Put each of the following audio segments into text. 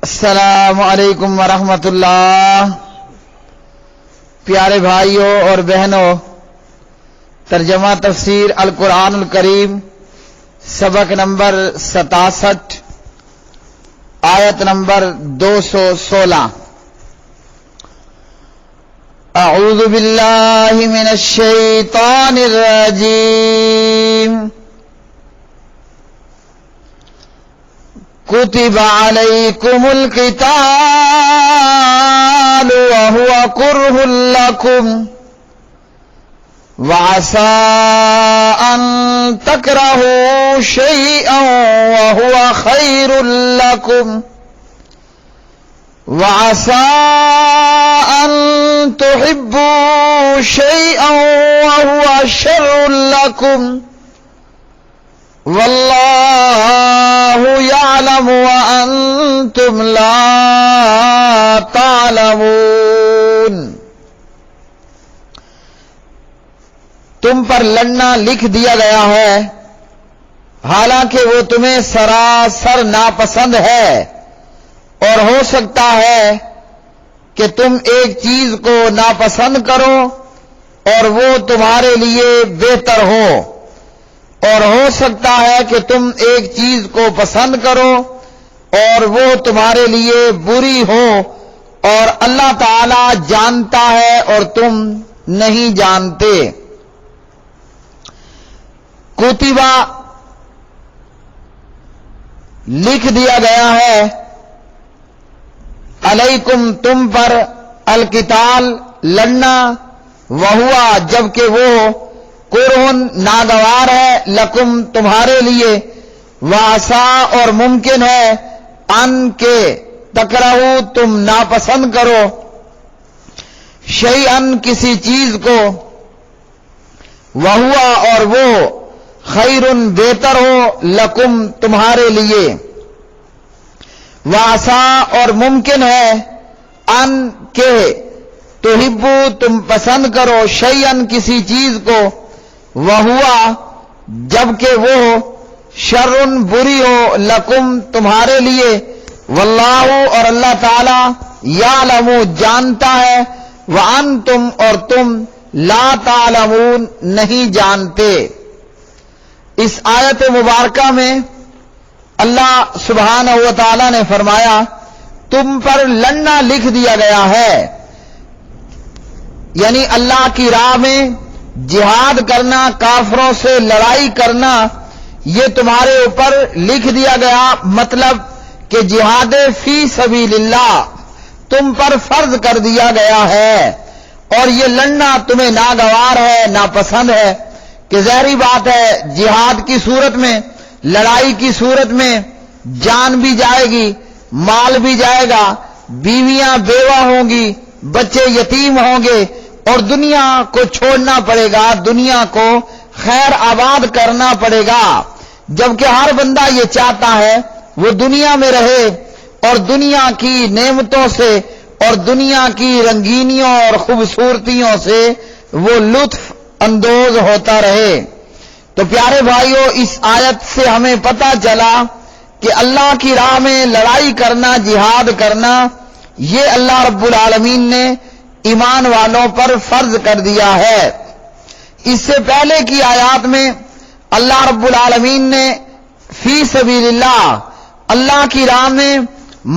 السلام علیکم ورحمۃ اللہ۔ پیارے بھائیوں اور بہنوں، ترجمہ تفسیر القرآن الکریم سبق نمبر 67 آیت نمبر 216۔ اعوذ باللہ من الشیطان الرجیم۔ كتب عليكم القتال وهو كره لكم وعسى أن تكرهوا شيئا وهو خير لكم وعسى أن تحبوا شيئا وهو شر لكم واللہ یعلم وانتم لا تعلمون۔ تم پر لڑنا لکھ دیا گیا ہے، حالانکہ وہ تمہیں سراسر ناپسند ہے، اور ہو سکتا ہے کہ تم ایک چیز کو ناپسند کرو اور وہ تمہارے لیے بہتر ہو، اور ہو سکتا ہے کہ تم ایک چیز کو پسند کرو اور وہ تمہارے لیے بری ہو، اور اللہ تعالی جانتا ہے اور تم نہیں جانتے۔ کتبہ لکھ دیا گیا ہے، علیکم تم پر، القتال لڑنا، وہوا جبکہ وہ، کرہن ناگوار ہے، لکم تمہارے لیے، وعسا اور ممکن ہے، ان کے تکرہو تم ناپسند کرو، شیئن کسی چیز کو، وہوا اور وہ، خیرن بہتر ہو، لکم تمہارے لیے، وعسا اور ممکن ہے، ان کے تحبو تم پسند کرو، شیئن کسی چیز کو، وہوا جبکہ وہ، شرن بری ہو، لکم تمہارے لیے، واللہ اور اللہ تعالی، یعلم جانتا ہے، وانتم اور تم، لا تعلمون نہیں جانتے۔ اس آیت مبارکہ میں اللہ سبحانہ و تعالی نے فرمایا تم پر لڑنا لکھ دیا گیا ہے، یعنی اللہ کی راہ میں جہاد کرنا، کافروں سے لڑائی کرنا، یہ تمہارے اوپر لکھ دیا گیا، مطلب کہ جہاد فی سبیل اللہ تم پر فرض کر دیا گیا ہے، اور یہ لڑنا تمہیں ناگوار ہے، ناپسند ہے، کہ ظاہری بات ہے جہاد کی صورت میں، لڑائی کی صورت میں جان بھی جائے گی، مال بھی جائے گا، بیویاں بیوہ ہوں گی، بچے یتیم ہوں گے، اور دنیا کو چھوڑنا پڑے گا، دنیا کو خیر آباد کرنا پڑے گا، جبکہ ہر بندہ یہ چاہتا ہے وہ دنیا میں رہے اور دنیا کی نعمتوں سے اور دنیا کی رنگینیوں اور خوبصورتیوں سے وہ لطف اندوز ہوتا رہے۔ تو پیارے بھائیوں، اس آیت سے ہمیں پتہ چلا کہ اللہ کی راہ میں لڑائی کرنا، جہاد کرنا، یہ اللہ رب العالمین نے ایمان والوں پر فرض کر دیا ہے۔ اس سے پہلے کی آیات میں اللہ رب العالمین نے فی سبیل اللہ، اللہ کی راہ میں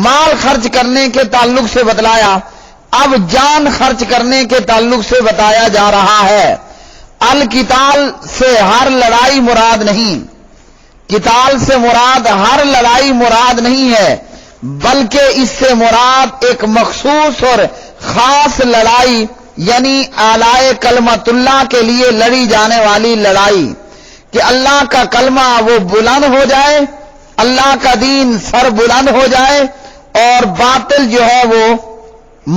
مال خرچ کرنے کے تعلق سے بتلایا، اب جان خرچ کرنے کے تعلق سے بتایا جا رہا ہے۔ القتال سے ہر لڑائی مراد نہیں، قتال سے مراد ہر لڑائی مراد نہیں ہے، بلکہ اس سے مراد ایک مخصوص اور خاص لڑائی، یعنی اعلی کلمت اللہ کے لیے لڑی جانے والی لڑائی، کہ اللہ کا کلمہ وہ بلند ہو جائے، اللہ کا دین سر بلند ہو جائے، اور باطل جو ہے وہ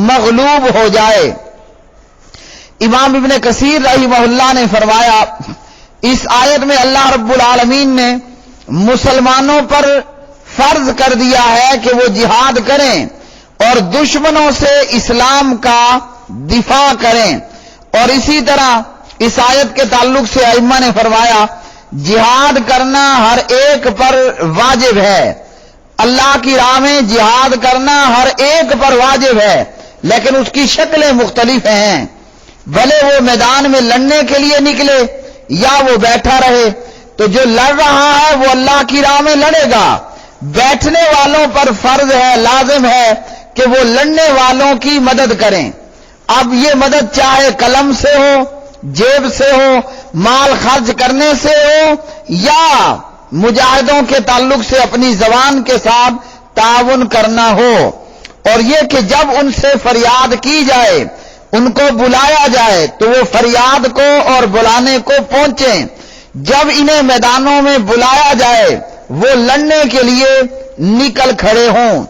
مغلوب ہو جائے۔ امام ابن کثیر رحمہ اللہ نے فرمایا اس آیت میں اللہ رب العالمین نے مسلمانوں پر فرض کر دیا ہے کہ وہ جہاد کریں اور دشمنوں سے اسلام کا دفاع کریں، اور اسی طرح اس آیت کے تعلق سے ائمہ نے فرمایا جہاد کرنا ہر ایک پر واجب ہے، اللہ کی راہ میں جہاد کرنا ہر ایک پر واجب ہے، لیکن اس کی شکلیں مختلف ہیں۔ بھلے وہ میدان میں لڑنے کے لیے نکلے یا وہ بیٹھا رہے، تو جو لڑ رہا ہے وہ اللہ کی راہ میں لڑے گا۔ بیٹھنے والوں پر فرض ہے، لازم ہے کہ وہ لڑنے والوں کی مدد کریں۔ اب یہ مدد چاہے قلم سے ہو، جیب سے ہو، مال خرچ کرنے سے ہو، یا مجاہدوں کے تعلق سے اپنی زبان کے ساتھ تعاون کرنا ہو، اور یہ کہ جب ان سے فریاد کی جائے، ان کو بلایا جائے تو وہ فریاد کو اور بلانے کو پہنچیں۔ جب انہیں میدانوں میں بلایا جائے وہ لڑنے کے لیے نکل کھڑے ہوں۔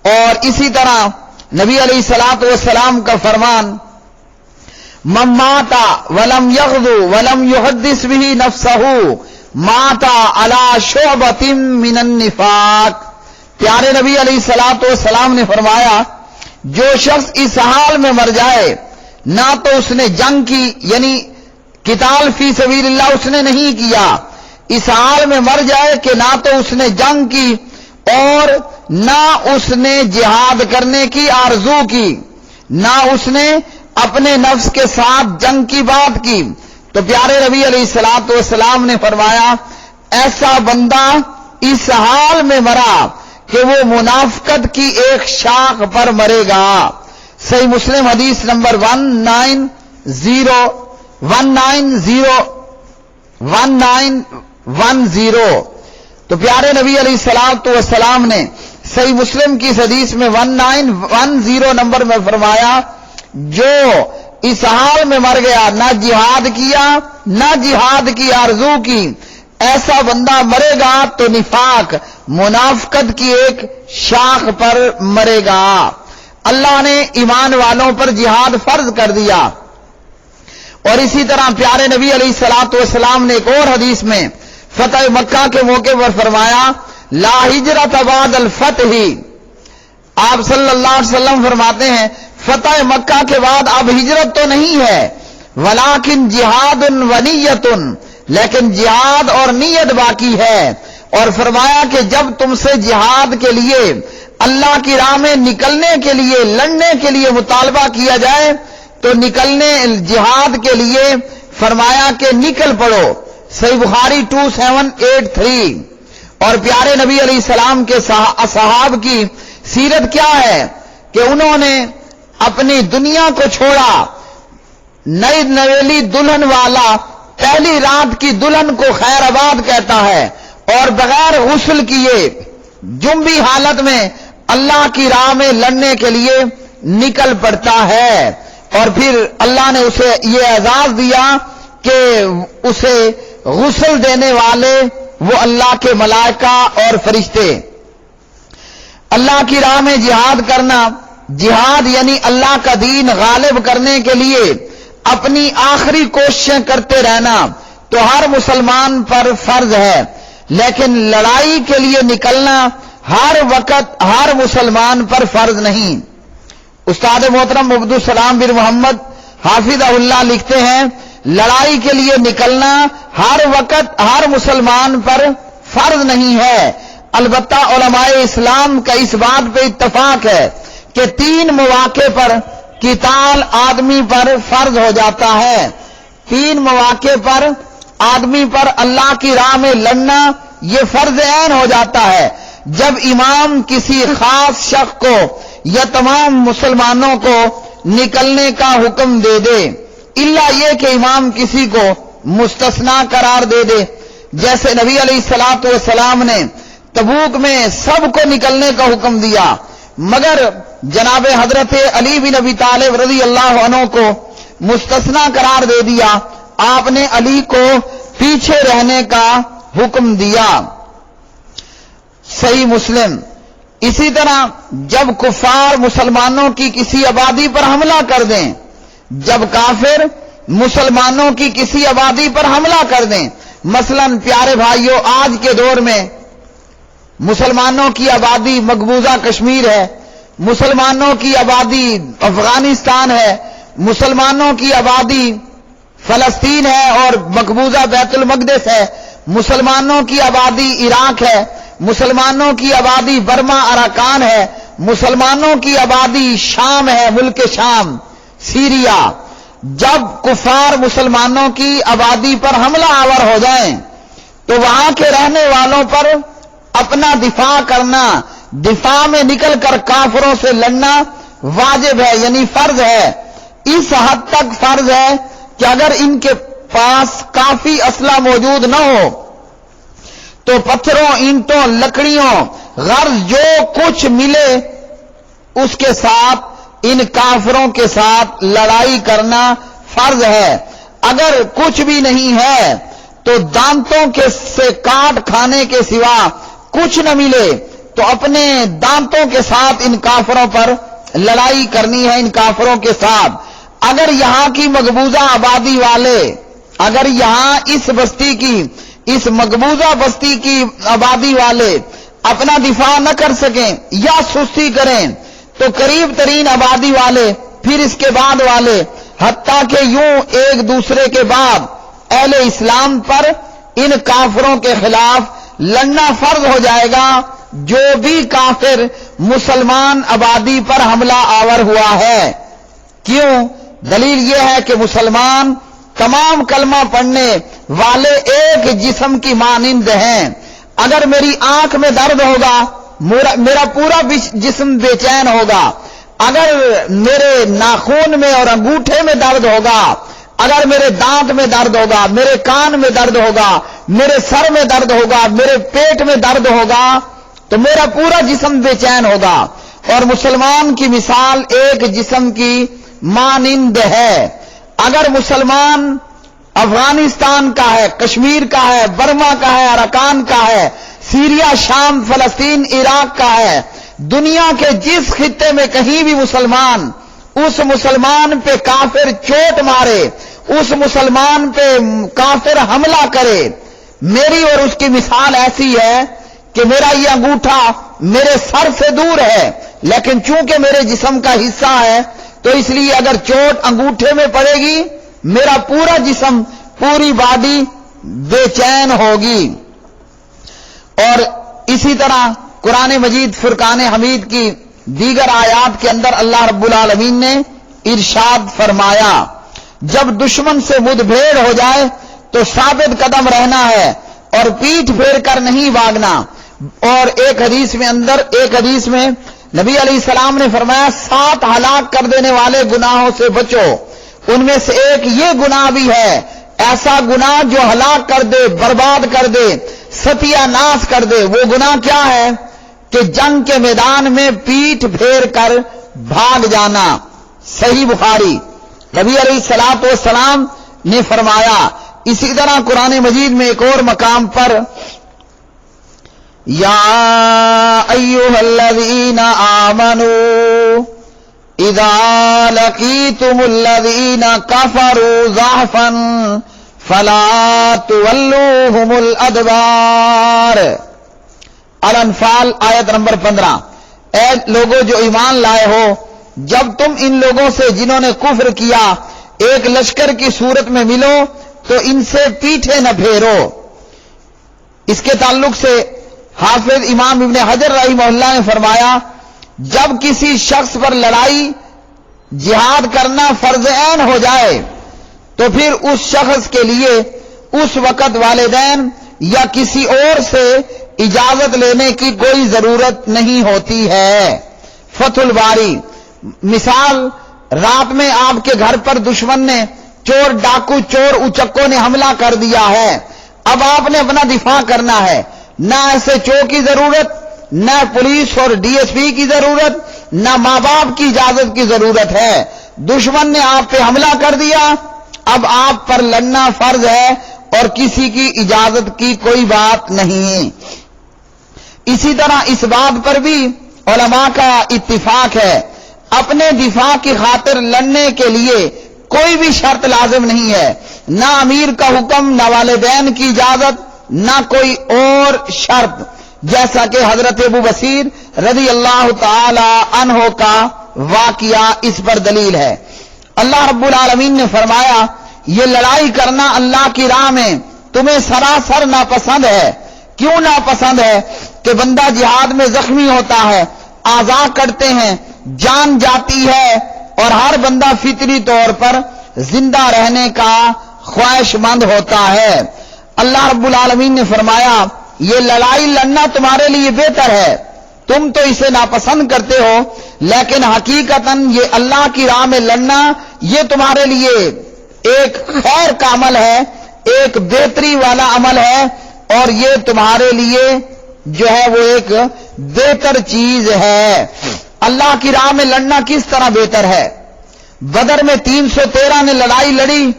اور اسی طرح نبی علیہ الصلوۃ والسلام کا فرمان، من مات ولم یغزو ولم یحدث به نفسه مات علی شعبۃ من النفاق۔ پیارے نبی علیہ الصلوۃ والسلام نے فرمایا، جو شخص اس حال میں مر جائے، نہ تو اس نے جنگ کی، یعنی قتال فی سبیل اللہ اس نے نہیں کیا، اس حال میں مر جائے کہ نہ تو اس نے جنگ کی اور نہ اس نے جہاد کرنے کی آرزو کی، نہ اس نے اپنے نفس کے ساتھ جنگ کی بات کی، تو پیارے نبی علیہ الصلوۃ والسلام نے فرمایا ایسا بندہ اس حال میں مرا کہ وہ منافقت کی ایک شاخ پر مرے گا۔ صحیح مسلم حدیث نمبر 1910۔ تو پیارے نبی علیہ الصلوۃ والسلام نے صحیح مسلم کی اس حدیث میں 1910 نمبر میں فرمایا، جو اس حال میں مر گیا، نہ جہاد کیا نہ جہاد کی آرزو کی، ایسا بندہ مرے گا تو نفاق، منافقت کی ایک شاخ پر مرے گا۔ اللہ نے ایمان والوں پر جہاد فرض کر دیا۔ اور اسی طرح پیارے نبی علیہ الصلوۃ والسلام نے ایک اور حدیث میں فتح مکہ کے موقع پر فرمایا، لا ہجرت بعد الفتح۔ آپ صلی اللہ علیہ وسلم فرماتے ہیں فتح مکہ کے بعد اب ہجرت تو نہیں ہے، ولیکن جہاد و نیت، لیکن جہاد اور نیت باقی ہے۔ اور فرمایا کہ جب تم سے جہاد کے لیے، اللہ کی راہ میں نکلنے کے لیے، لڑنے کے لیے مطالبہ کیا جائے تو نکلنے جہاد کے لیے فرمایا کہ نکل پڑو۔ صحیح بخاری 2783۔ اور پیارے نبی علیہ السلام کے اصحاب کی سیرت کیا ہے کہ انہوں نے اپنی دنیا کو چھوڑا، نئی نویلی دلہن والا پہلی رات کی دلہن کو خیر آباد کہتا ہے، اور بغیر غسل کیے جنبی حالت میں اللہ کی راہ میں لڑنے کے لیے نکل پڑتا ہے، اور پھر اللہ نے اسے یہ اعزاز دیا کہ اسے غسل دینے والے وہ اللہ کے ملائکہ اور فرشتے۔ اللہ کی راہ میں جہاد کرنا، جہاد یعنی اللہ کا دین غالب کرنے کے لیے اپنی آخری کوششیں کرتے رہنا تو ہر مسلمان پر فرض ہے، لیکن لڑائی کے لیے نکلنا ہر وقت ہر مسلمان پر فرض نہیں۔ استاد محترم عبدالسلام بن محمد حافظہ اللہ لکھتے ہیں، لڑائی کے لیے نکلنا ہر وقت ہر مسلمان پر فرض نہیں ہے، البتہ علماء اسلام کا اس بات پہ اتفاق ہے کہ 3 مواقع پر قتال آدمی پر فرض ہو جاتا ہے۔ 3 مواقع پر آدمی پر اللہ کی راہ میں لڑنا یہ فرض عین ہو جاتا ہے، جب امام کسی خاص شخص کو یا تمام مسلمانوں کو نکلنے کا حکم دے دے، الا یہ کہ امام کسی کو مستثنا قرار دے دے، جیسے نبی علیہ الصلوۃ والسلام نے تبوک میں سب کو نکلنے کا حکم دیا، مگر جناب حضرت علی بن ابی طالب رضی اللہ عنہ کو مستثنا قرار دے دیا، آپ نے علی کو پیچھے رہنے کا حکم دیا۔ صحیح مسلم۔ اسی طرح جب کفار مسلمانوں کی کسی آبادی پر حملہ کر دیں، جب کافر مسلمانوں کی کسی آبادی پر حملہ کر دیں، مثلا پیارے بھائیوں آج کے دور میں مسلمانوں کی آبادی مقبوضہ کشمیر ہے، مسلمانوں کی آبادی افغانستان ہے، مسلمانوں کی آبادی فلسطین ہے اور مقبوضہ بیت المقدس ہے، مسلمانوں کی آبادی عراق ہے، مسلمانوں کی آبادی برما اراکان ہے، مسلمانوں کی آبادی شام ہے، ملک شام، سیریا۔ جب کفار مسلمانوں کی آبادی پر حملہ آور ہو جائیں تو وہاں کے رہنے والوں پر اپنا دفاع کرنا، دفاع میں نکل کر کافروں سے لڑنا واجب ہے، یعنی فرض ہے۔ اس حد تک فرض ہے کہ اگر ان کے پاس کافی اسلحہ موجود نہ ہو تو پتھروں، اینٹوں، لکڑیوں، غرض جو کچھ ملے اس کے ساتھ ان کافروں کے ساتھ لڑائی کرنا فرض ہے۔ اگر کچھ بھی نہیں ہے تو دانتوں کے سے کاٹ کھانے کے سوا کچھ نہ ملے تو اپنے دانتوں کے ساتھ ان کافروں پر لڑائی کرنی ہے، ان کافروں کے ساتھ۔ اگر یہاں کی مقبوضہ آبادی والے، اگر یہاں اس بستی کی، اس مقبوضہ بستی کی آبادی والے اپنا دفاع نہ کر سکیں یا سستی کریں تو قریب ترین آبادی والے، پھر اس کے بعد والے، حتیٰ کہ یوں ایک دوسرے کے بعد اہل اسلام پر ان کافروں کے خلاف لڑنا فرض ہو جائے گا جو بھی کافر مسلمان آبادی پر حملہ آور ہوا ہے۔ کیوں؟ دلیل یہ ہے کہ مسلمان تمام کلمہ پڑھنے والے ایک جسم کی مانند ہیں۔ اگر میری آنکھ میں درد ہوگا میرا پورا جسم بے چین ہوگا، اگر میرے ناخن میں اور انگوٹھے میں درد ہوگا، اگر میرے دانت میں درد ہوگا، میرے کان میں درد ہوگا، میرے سر میں درد ہوگا، میرے پیٹ میں درد ہوگا تو میرا پورا جسم بے چین ہوگا۔ اور مسلمان کی مثال ایک جسم کی مانند ہے۔ اگر مسلمان افغانستان کا ہے، کشمیر کا ہے، برما کا ہے، اراکان کا ہے، سیریا، شام، فلسطین، عراق کا ہے، دنیا کے جس خطے میں کہیں بھی مسلمان اس مسلمان پہ کافر چوٹ مارے، اس مسلمان پہ کافر حملہ کرے، میری اور اس کی مثال ایسی ہے کہ میرا یہ انگوٹھا میرے سر سے دور ہے لیکن چونکہ میرے جسم کا حصہ ہے تو اس لیے اگر چوٹ انگوٹھے میں پڑے گی میرا پورا جسم، پوری باڈی بے چین ہوگی۔ اور اسی طرح قرآن مجید فرقان حمید کی دیگر آیات کے اندر اللہ رب العالمین نے ارشاد فرمایا، جب دشمن سے مد بھیڑ ہو جائے تو ثابت قدم رہنا ہے اور پیٹھ پھیر کر نہیں بھاگنا۔ اور ایک حدیث میں نبی علیہ السلام نے فرمایا 7 ہلاک کر دینے والے گناہوں سے بچو، ان میں سے ایک یہ گناہ بھی ہے، ایسا گناہ جو ہلاک کر دے، برباد کر دے، ستیہ ناش کر دے۔ وہ گناہ کیا ہے؟ کہ جنگ کے میدان میں پیٹھ پھیر کر بھاگ جانا۔ صحیح بخاری۔ نبی علیہ السلام نے فرمایا۔ اسی طرح قرآن مجید میں ایک اور مقام پر یا ایھا الذین آمنوا اذا لقیتم الذین کفروا زحفا فلا تولوہم الادبار۔ الانفال آیت نمبر 15۔ اے لوگوں جو ایمان لائے ہو، جب تم ان لوگوں سے جنہوں نے کفر کیا ایک لشکر کی صورت میں ملو تو ان سے پیٹھے نہ پھیرو۔ اس کے تعلق سے حافظ امام ابن حجر رحمہ اللہ نے فرمایا، جب کسی شخص پر لڑائی جہاد کرنا فرض عین ہو جائے تو پھر اس شخص کے لیے اس وقت والدین یا کسی اور سے اجازت لینے کی کوئی ضرورت نہیں ہوتی ہے۔ فتح الباری۔ مثال، رات میں آپ کے گھر پر دشمن نے، چور ڈاکو، چور اچکوں نے حملہ کر دیا ہے، اب آپ نے اپنا دفاع کرنا ہے، نہ ایسے چور کی ضرورت، نہ پولیس اور ڈی ایس پی کی ضرورت، نہ ماں باپ کی اجازت کی ضرورت ہے۔ دشمن نے آپ پہ حملہ کر دیا، اب آپ پر لڑنا فرض ہے اور کسی کی اجازت کی کوئی بات نہیں۔ اسی طرح اس بات پر بھی علماء کا اتفاق ہے، اپنے دفاع کی خاطر لڑنے کے لیے کوئی بھی شرط لازم نہیں ہے، نہ امیر کا حکم، نہ والدین کی اجازت، نہ کوئی اور شرط، جیسا کہ حضرت ابو بصیر رضی اللہ تعالی عنہ کا واقعہ اس پر دلیل ہے۔ اللہ رب العالمین نے فرمایا، یہ لڑائی کرنا اللہ کی راہ میں تمہیں سراسر ناپسند ہے۔ کیوں ناپسند ہے؟ کہ بندہ جہاد میں زخمی ہوتا ہے، اعضاء کٹتے ہیں، جان جاتی ہے، اور ہر بندہ فطری طور پر زندہ رہنے کا خواہش مند ہوتا ہے۔ اللہ رب العالمین نے فرمایا یہ لڑائی لڑنا تمہارے لیے بہتر ہے، تم تو اسے ناپسند کرتے ہو، لیکن حقیقتاً یہ اللہ کی راہ میں لڑنا یہ تمہارے لیے ایک خیر کا عمل ہے، ایک بہتری والا عمل ہے، اور یہ تمہارے لیے جو ہے وہ ایک بہتر چیز ہے۔ اللہ کی راہ میں لڑنا کس طرح بہتر ہے؟ بدر میں 313 نے لڑائی لڑی،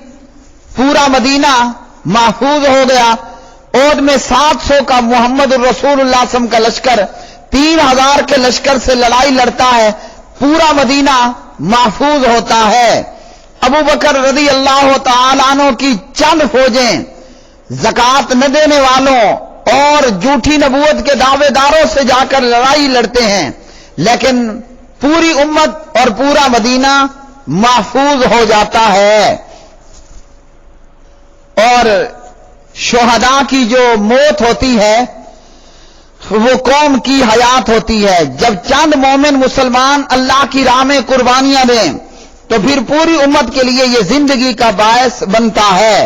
پورا مدینہ محفوظ ہو گیا۔ احد میں 700 کا محمد الرسول اللہ صلی اللہ علیہ وسلم کا لشکر 3000 کے لشکر سے لڑائی لڑتا ہے، پورا مدینہ محفوظ ہوتا ہے۔ ابو بکر رضی اللہ تعالیٰ عنہ کی چند فوجیں زکوٰۃ نہ دینے والوں اور جھوٹی نبوت کے دعوے داروں سے جا کر لڑائی لڑتے ہیں، لیکن پوری امت اور پورا مدینہ محفوظ ہو جاتا ہے۔ اور شہداء کی جو موت ہوتی ہے وہ قوم کی حیات ہوتی ہے۔ جب چند مومن مسلمان اللہ کی راہ میں قربانیاں دیں تو پھر پوری امت کے لیے یہ زندگی کا باعث بنتا ہے،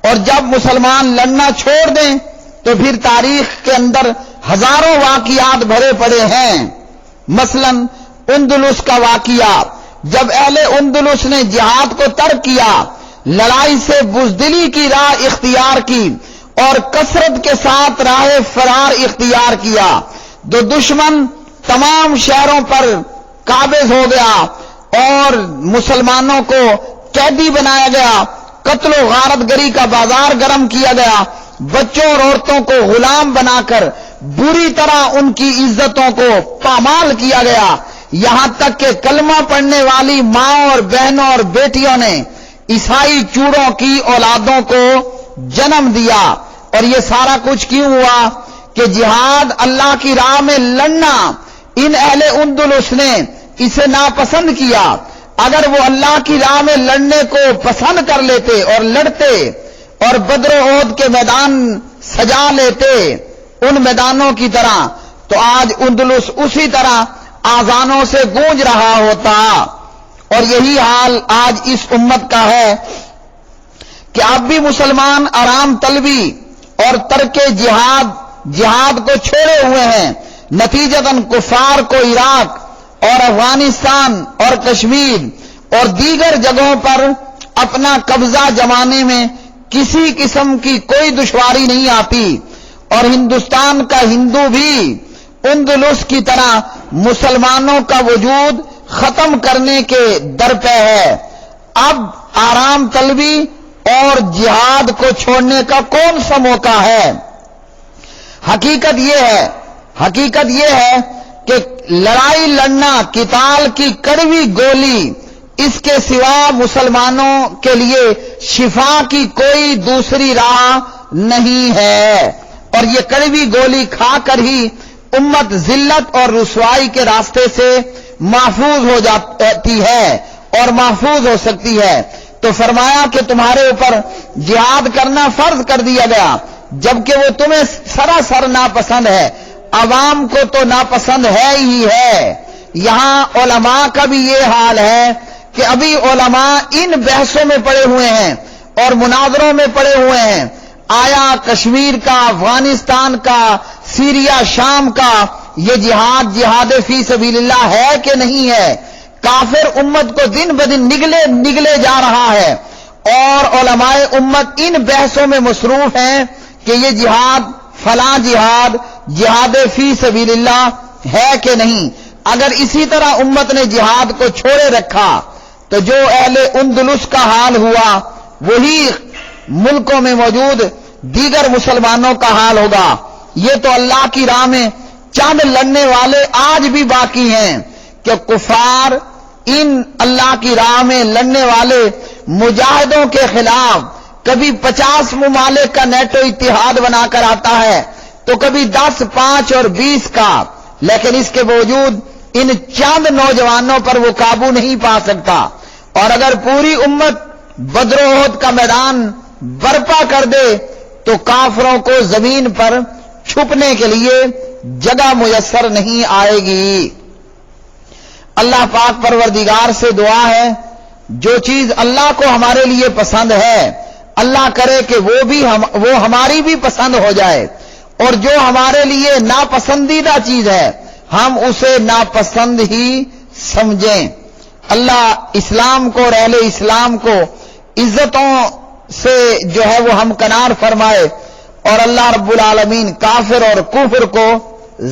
اور جب مسلمان لڑنا چھوڑ دیں تو پھر تاریخ کے اندر ہزاروں واقعات بھرے پڑے ہیں۔ مثلا اندلس کا واقعہ، جب اہل اندلس نے جہاد کو ترک کیا، لڑائی سے بزدلی کی راہ اختیار کی اور کثرت کے ساتھ راہ فرار اختیار کیا، تو دشمن تمام شہروں پر قابض ہو گیا اور مسلمانوں کو قیدی بنایا گیا، قتل و غارت گری کا بازار گرم کیا گیا، بچوں اور عورتوں کو غلام بنا کر بری طرح ان کی عزتوں کو پامال کیا گیا، یہاں تک کہ کلمہ پڑھنے والی ماں اور بہنوں اور بیٹیوں نے عیسائی چوڑوں کی اولادوں کو جنم دیا۔ اور یہ سارا کچھ کیوں ہوا؟ کہ جہاد اللہ کی راہ میں لڑنا ان اہل اندلس نے اسے ناپسند کیا۔ اگر وہ اللہ کی راہ میں لڑنے کو پسند کر لیتے اور لڑتے اور بدر و احد کے میدان سجا لیتے ان میدانوں کی طرح، تو آج اندلس اسی طرح آذانوں سے گونج رہا ہوتا۔ اور یہی حال آج اس امت کا ہے کہ اب بھی مسلمان آرام طلبی اور ترک جہاد کو چھوڑے ہوئے ہیں، نتیجتاً کفار کو عراق اور افغانستان اور کشمیر اور دیگر جگہوں پر اپنا قبضہ جمانے میں کسی قسم کی کوئی دشواری نہیں آتی، اور ہندوستان کا ہندو بھی اندلس کی طرح مسلمانوں کا وجود ختم کرنے کے درپے ہے۔ اب آرام طلبی اور جہاد کو چھوڑنے کا کون سا موقع ہے؟ حقیقت یہ ہے کہ لڑائی لڑنا، قتال کی کڑوی گولی، اس کے سوا مسلمانوں کے لیے شفا کی کوئی دوسری راہ نہیں ہے، اور یہ کڑوی گولی کھا کر ہی امت ذلت اور رسوائی کے راستے سے محفوظ ہو جاتی ہے اور محفوظ ہو سکتی ہے۔ تو فرمایا کہ تمہارے اوپر جہاد کرنا فرض کر دیا گیا، جبکہ وہ تمہیں سراسر ناپسند ہے، عوام کو تو ناپسند ہے ہی ہے۔ یہاں علماء کا بھی یہ حال ہے کہ ابھی علماء ان بحثوں میں پڑے ہوئے ہیں اور مناظروں میں پڑے ہوئے ہیں، آیا کشمیر کا، افغانستان کا، سیریا، شام کا یہ جہاد فی سبیل اللہ ہے کہ نہیں ہے؟ کافر امت کو دن بدن نگلے جا رہا ہے، اور علماء امت ان بحثوں میں مصروف ہیں کہ یہ جہاد، فلاں جہاد فی سبیل اللہ ہے کہ نہیں۔ اگر اسی طرح امت نے جہاد کو چھوڑے رکھا تو جو اہل اندلس کا حال ہوا وہی ملکوں میں موجود دیگر مسلمانوں کا حال ہوگا۔ یہ تو اللہ کی راہ میں چند لڑنے والے آج بھی باقی ہیں کہ کفار ان اللہ کی راہ میں لڑنے والے مجاہدوں کے خلاف کبھی 50 ممالک کا نیٹو اتحاد بنا کر آتا ہے تو کبھی 10، 5 اور 20 کا، لیکن اس کے باوجود ان چند نوجوانوں پر وہ قابو نہیں پا سکتا۔ اور اگر پوری امت بدر و احد کا میدان برپا کر دے تو کافروں کو زمین پر چھپنے کے لیے جگہ میسر نہیں آئے گی۔ اللہ پاک پروردگار سے دعا ہے جو چیز اللہ کو ہمارے لیے پسند ہے اللہ کرے کہ وہ ہماری بھی پسند ہو جائے، اور جو ہمارے لیے ناپسندیدہ چیز ہے ہم اسے ناپسند ہی سمجھیں۔ اللہ اسلام کو اور اہل اسلام کو عزتوں سے جو ہے وہ ہمکنار فرمائے، اور اللہ رب العالمین کافر اور کفر کو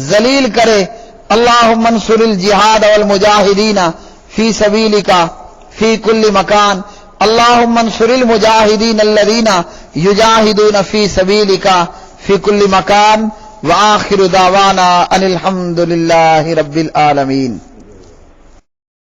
ذلیل کرے۔ اللہم انصر الجہاد والمجاہدین فی سبیلک فی کل مکان، اللہم انصر المجاہدین الذین یجاہدون فی سبیلک فی کل مکان، وآخر دعوانا ان الحمد للہ رب العالمین۔